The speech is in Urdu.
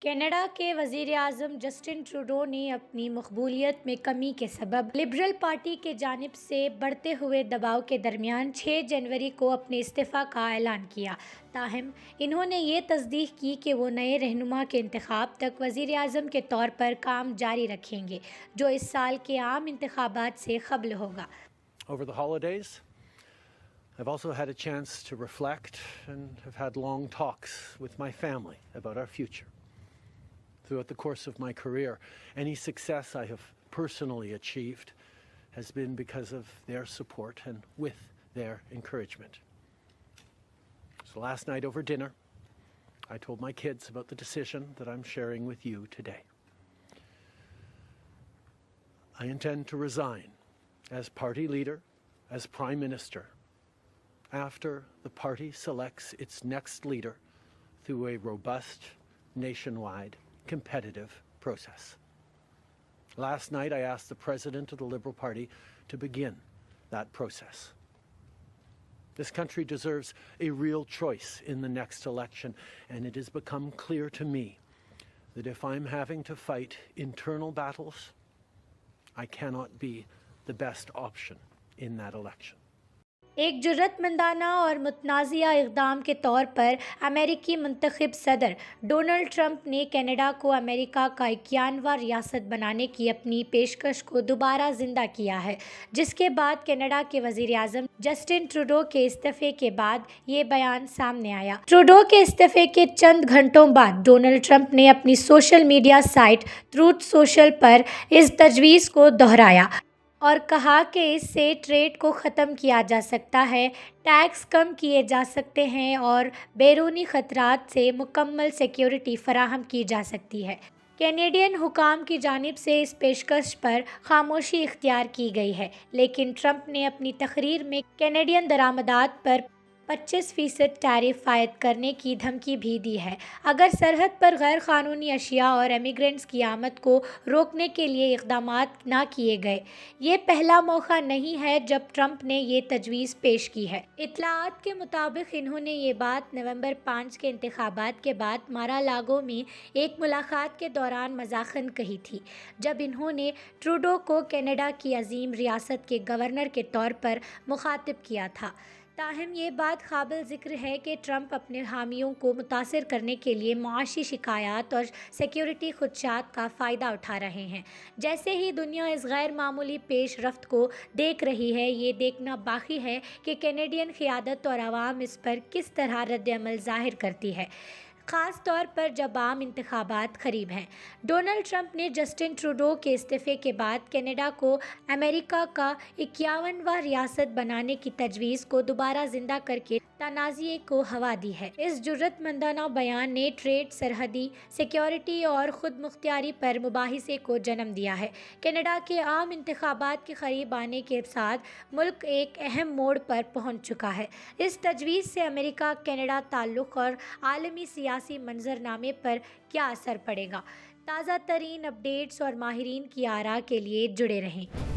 کینیڈا کے وزیر اعظم جسٹن ٹروڈو نے اپنی مقبولیت میں کمی کے سبب لبرل پارٹی کی جانب سے بڑھتے ہوئے دباؤ کے درمیان 6 جنوری کو اپنے استعفی کا اعلان کیا۔ تاہم انہوں نے یہ تصدیق کی کہ وہ نئے رہنما کے انتخاب تک وزیر اعظم کے طور پر کام جاری رکھیں گے، جو اس سال کے عام انتخابات سے قبل ہوگا۔ Over the holidays, I've also had a chance to reflect and have had long talks with my family about our future. Throughout the course of my career, any success I have personally achieved has been because of their support and with their encouragement. So last night over dinner, I told my kids about the decision that I'm sharing with you today. I intend to resign as party leader, as Prime Minister, after the party selects its next leader through a robust, nationwide, competitive process. Last night, I asked the President of the Liberal Party to begin that process. This country deserves a real choice in the next election, and it has become clear to me that if I'm having to fight internal battles, I cannot be the best option in that election. ایک جرأت مندانہ اور متنازعہ اقدام کے طور پر امریکی منتخب صدر ڈونلڈ ٹرمپ نے کینیڈا کو امریکہ کا 51واں ریاست بنانے کی اپنی پیشکش کو دوبارہ زندہ کیا ہے، جس کے بعد کینیڈا کے وزیر اعظم جسٹن ٹروڈو کے استعفے کے بعد یہ بیان سامنے آیا۔ ٹروڈو کے استعفے کے چند گھنٹوں بعد ڈونلڈ ٹرمپ نے اپنی social media site Truth Social پر اس تجویز کو دہرایا اور کہا کہ اس سے ٹریڈ کو ختم کیا جا سکتا ہے، ٹیکس کم کیے جا سکتے ہیں اور بیرونی خطرات سے مکمل سیکیورٹی فراہم کی جا سکتی ہے۔ کینیڈین حکام کی جانب سے اس پیشکش پر خاموشی اختیار کی گئی ہے، لیکن ٹرمپ نے اپنی تقریر میں کینیڈین درآمدات پر 25% ٹیرف عائد کرنے کی دھمکی بھی دی ہے اگر سرحد پر غیر قانونی اشیاء اور امیگرینٹس کی آمد کو روکنے کے لیے اقدامات نہ کیے گئے۔ یہ پہلا موقع نہیں ہے جب ٹرمپ نے یہ تجویز پیش کی ہے۔ اطلاعات کے مطابق انہوں نے یہ بات نومبر 5 کے انتخابات کے بعد مارا لاگو میں ایک ملاقات کے دوران مذاقاً کہی تھی، جب انہوں نے ٹروڈو کو کینیڈا کی عظیم ریاست کے گورنر کے طور پر مخاطب کیا تھا۔ تاہم یہ بات قابل ذکر ہے کہ ٹرمپ اپنے حامیوں کو متاثر کرنے کے لیے معاشی شکایات اور سیکیورٹی خدشات کا فائدہ اٹھا رہے ہیں۔ جیسے ہی دنیا اس غیر معمولی پیش رفت کو دیکھ رہی ہے، یہ دیکھنا باقی ہے کہ کینیڈین قیادت اور عوام اس پر کس طرح رد عمل ظاہر کرتی ہے، خاص طور پر جب عام انتخابات قریب ہیں۔ ڈونلڈ ٹرمپ نے جسٹن ٹروڈو کے استعفے کے بعد کینیڈا کو امریکہ کا 51واں ریاست بنانے کی تجویز کو دوبارہ زندہ کر کے تنازع کو ہوا دی ہے۔ اس جرأت مندانہ بیان نے ٹریڈ، سرحدی سیکیورٹی اور خود مختاری پر مباحثے کو جنم دیا ہے۔ کینیڈا کے عام انتخابات کے قریب آنے کے ساتھ ملک ایک اہم موڑ پر پہنچ چکا ہے۔ اس تجویز سے امریکہ کینیڈا تعلق اور عالمی سیاسی منظرنامے پر کیا اثر پڑے گا؟ تازہ ترین اپڈیٹس اور ماہرین کی آراء کے لیے جڑے رہیں۔